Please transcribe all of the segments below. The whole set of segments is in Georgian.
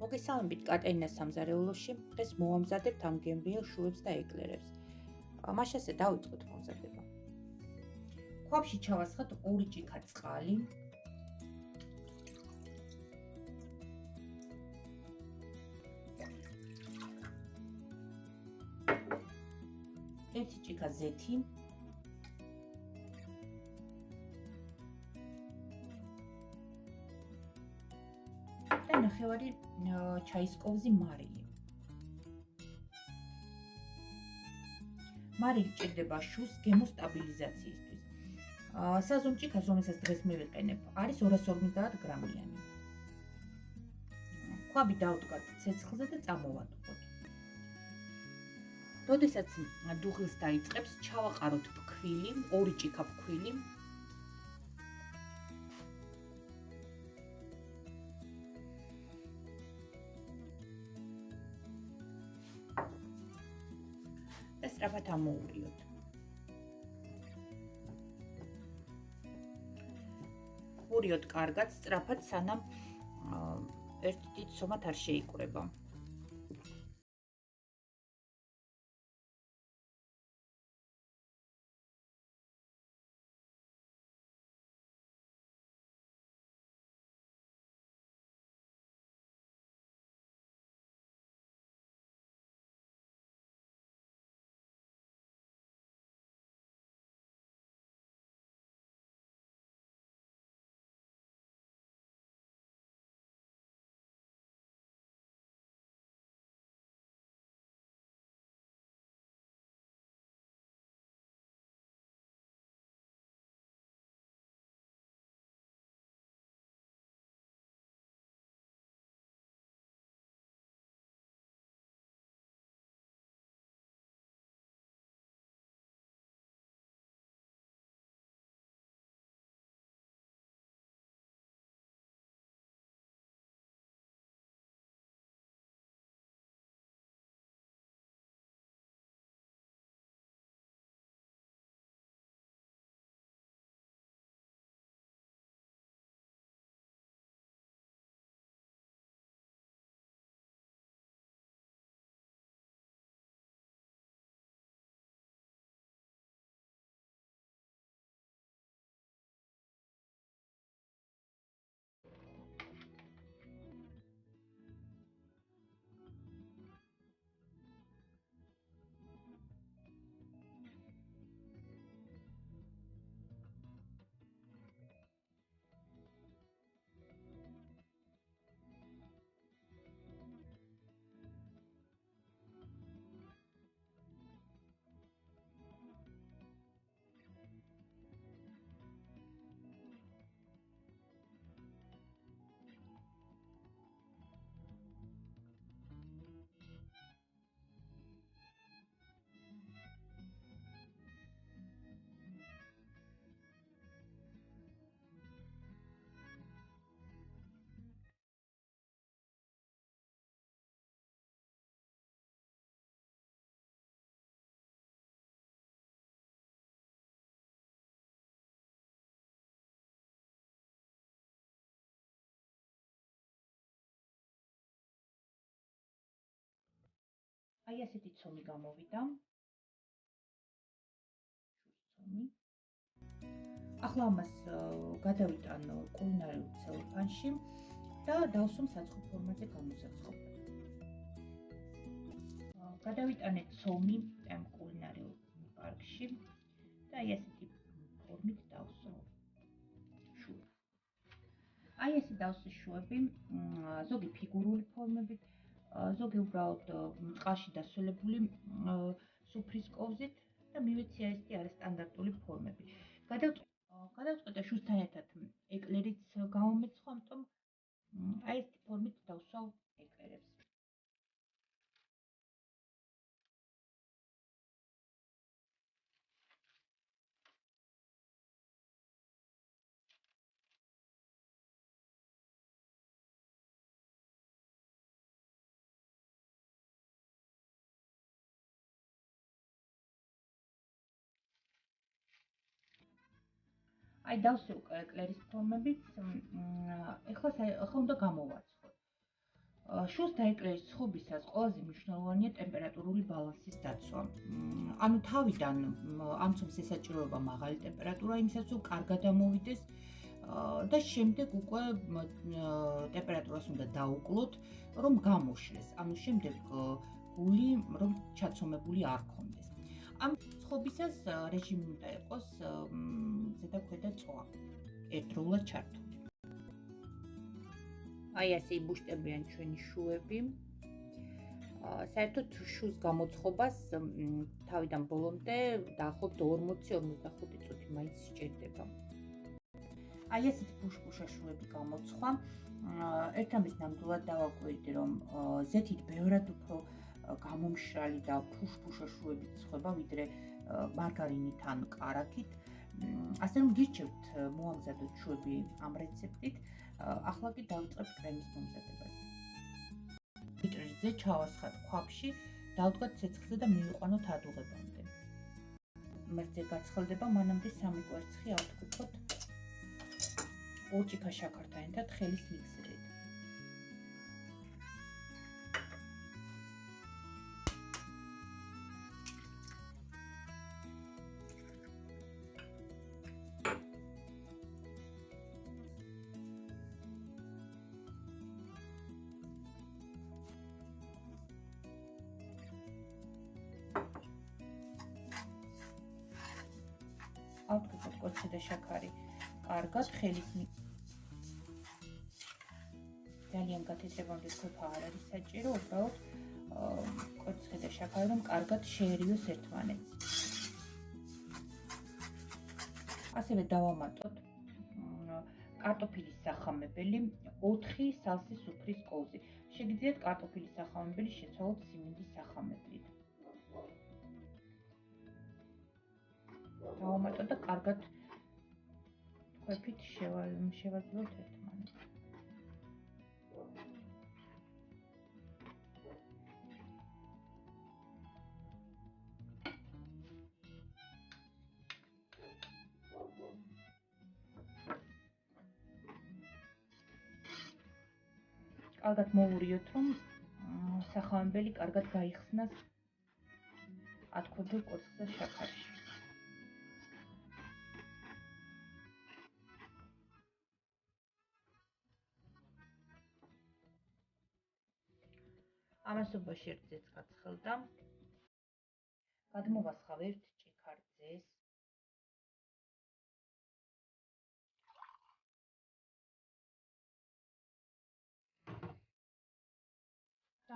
მოგესალმებით კატერინას სამზარეულოში. დღეს მოვამზადებთ ამ გემრიელ შუებს და ეკლერებს. მაშასე დავიწყოთ მომზადება. ქვაბში ჩავასხათ 2 ჭიქა წყალი. ერთი ჭიქა ზეთი. და ნახევარი ჩაის კოვზი მარილი. მარილი ჭირდება შუს გემოს სტაბილიზაციისთვის. საზომ ჭიქას, რომელსაც დღეს მივიყენებ, არის 250 გრამიანი. ქვაბი დავდგათ ცეცხლზე და წამოვატყოთ. როდესაც დუღილს დაიწყებს, ჩავაყაროთ ფქვილი, 2 ჭიქა ფქვილი. და სწრაფად ამოურიოთ. ურიოთ კარგად, სწრაფად, სანამ ერთ დიდ სომად არ შეიკვრება. აი ასეთი ცომი გამოვიდა. ცომი. ახლა ამას გადავიტან კულინარიულ ცელოფანში და დავსვამ საცხო ფორმაზე გამოსაცხობად. გადავიტანეთ ცომი ამ კულინარიულ პარკში და აი ასეთი ფორმით დავსვამ შუები. აი ესე დავსვი შუები, ზოგი ფიგურული ფორმებით, ზოგი უბრალოდ წყალში დასველებული სუფრის კოვზით და მივეცია ესეთი არასტანდარტული ფორმები. გადავწყვეტე შუსთან ერთად ეკლერიც გამომეცხო, ამიტომ აი ესეთი ფორმით დავსვავ ეკლერებს. აი დავსვი უკვე ეკლერის ფორმებით, ეხლა უნდა გამოვაცხოთ. შუს დაეკლერის ცხობისას ყველაზე მნიშვნელოვანია ტემპერატურული ბალანსის დაცვა. ანუ თავიდან ამ ცომს ესაჭიროება მაღალი ტემპერატურა, იმისათვის რომ კარგად ამოვიდეს და შემდეგ უკვე ტემპერატურას უნდა დაუკლოთ, რომ გამოშლეს. ანუ შემდეგ გული რომ ჩაცომებული არ ქონდეს. ამ ცხობისას რეჟიმი უნდა იყოს ზედა-ქვედა წვა, ერთდროულად ჩართული. აი ასე იბუშტებიან ჩვენი შუები. საერთოდ შუს გამოცხობას თავიდან ბოლომდე დაახლოებით 40-45 წუთი მაინც სჭირდება. აი ესეთი ბუშბუშა შუები გამოცხვა. ერთ ამის ნამდვილად დავაკვირდი, რომ ზეთით ბევრად უფრო გამომშრალი და ბუშბუშა შუები ცხება, ვიდრე მარგარინით ან კარაქით. ასე რომ გირჩევთ მოამზადოთ შუები ამ რეცეპტით. ახლა კი დავიწყებთ კრემის მომზადებას. ლიტრზე ჩავასხათ ქვაფში, დავდგათ ცეცხლზე და მივიყვანოთ ადუღებამდე. მერձე გაცხელდება, მანამდე 3 კვერცხი ავთქვით ორჭიქა შაქართან ერთად ხელის მიქსერით. ავთქვით კვერცხი და შაქარი კარგად ხელის ძალიან გათეთრებამდე თქვა არ არის საჭირო, უბრალოდ კვერცხი და შაქარი რომ კარგად შეერიოს ერთმანეთს. ასევე დავამატოთ კარტოფილის სახამებელი 4 სალსის სუფრის კოლზი. შეგიძლიათ კარტოფილის სახამებელი შეცვალოთ სიმინდის სახამებლით. დავამატოთ და კარგად თქვენით შევაძლოთ ერთმანეთს. კარგად მოვურიოთ, რომ სახამებელი კარგად გაიხსნას ათქობილ კვერცხს და შაქარში. ამასობაში ერთზეც გაცხელდა. გადმოვასხავ ერთ ჭიქარძეს.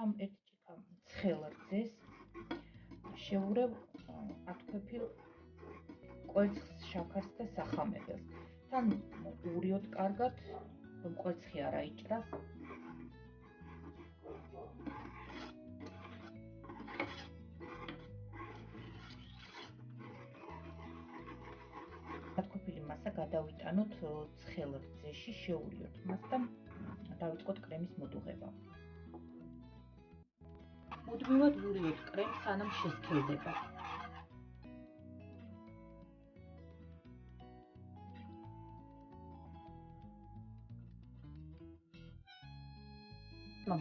ამ ერთ ჭიქა ცხელრძეს შევურევ ათქვეფილ კვერცხს, შაქარს და სახამებელს. თან ურიოთ კარგად, რომ კვერცხი არ აიჭრას. ათქვეფილი მასა გადავიტანოთ ცხელრძეში, შევურიოთ მას და დავიწყოთ კრემის მოდუღება. მუდმივად ვურიოთ კრემს, სანამ შესქელდება.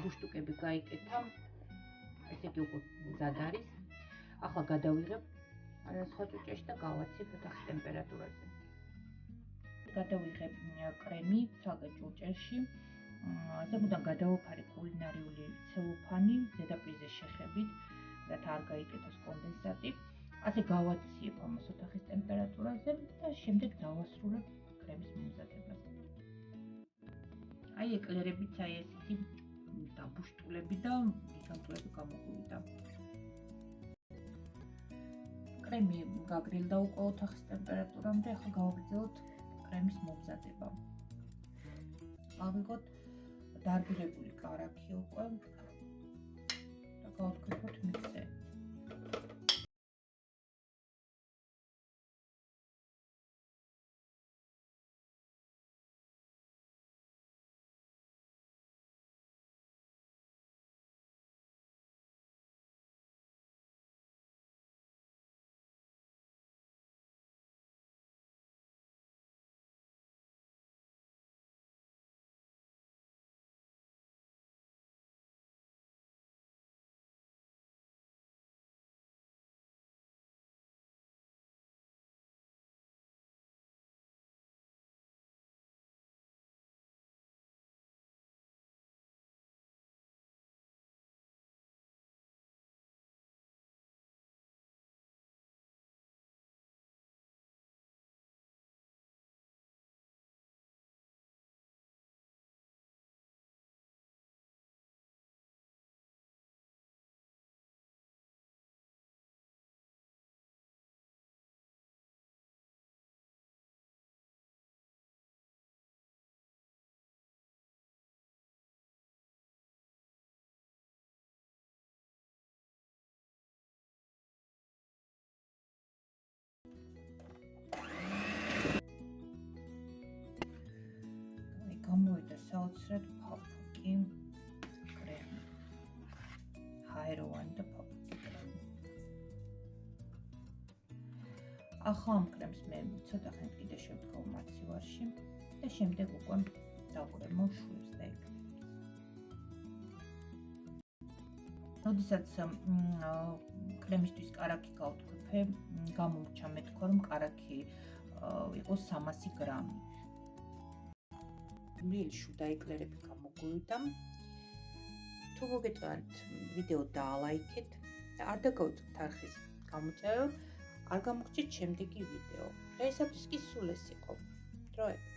ბუშტუკები გაიკეთა, ესე იგი უკვე მზად არის. ახლა გადავიღებ სხვა ჭურჭელში და გავაცებ ოთახის ტემპერატურაზე. გადავიღებ კრემი ცალკე ჭურჭელში. ზემოდან გადავაფარე კულინარიული ცელოფანი ზედაპირზე შეხებით, რათა არ გაიკეთოს კონდენსატი. ასე გავაციებ ამას ოთახის ტემპერატურაზე და შემდეგ დავასრულებ კრემის მომზადებას. აი ეკლერებიც აი ესეთი დაბუშტულები და გიგანტურები გამოგვივიდა. კრემი გაგრილდა უკვე ოთახის ტემპერატურამდე, ახლა გავაგრძელოთ კრემის მომზადება. ავიღოთ დარბილებული კარაქი უკვე და გავთქვით მიქსერით. საოცრად ფაფუკი კრემი. ჰაეროვანი და ფაფუკი კრემი. ახლა ამ კრემს მე ცოტა ხნით კიდე შევდგავ მაცივარში და შემდეგ უკვე დავკრემო შვილს და ეკლებს. როდესაც კრემისთვის კარაქი გავთქვიფე, გამომრჩა მეთქვა, რომ კარაქი იყოს 300 გრამი. მილში დაეკლერები გამოგვივიდა. თუ მოგეწონათ ვიდეო დაალაიქეთ და არ დაგაუწყდეთ არხის გამოწერა, არ გამოგჭირთ შემდეგი ვიდეო. დღეისათვის კი სულ ეს იყო. დროებით.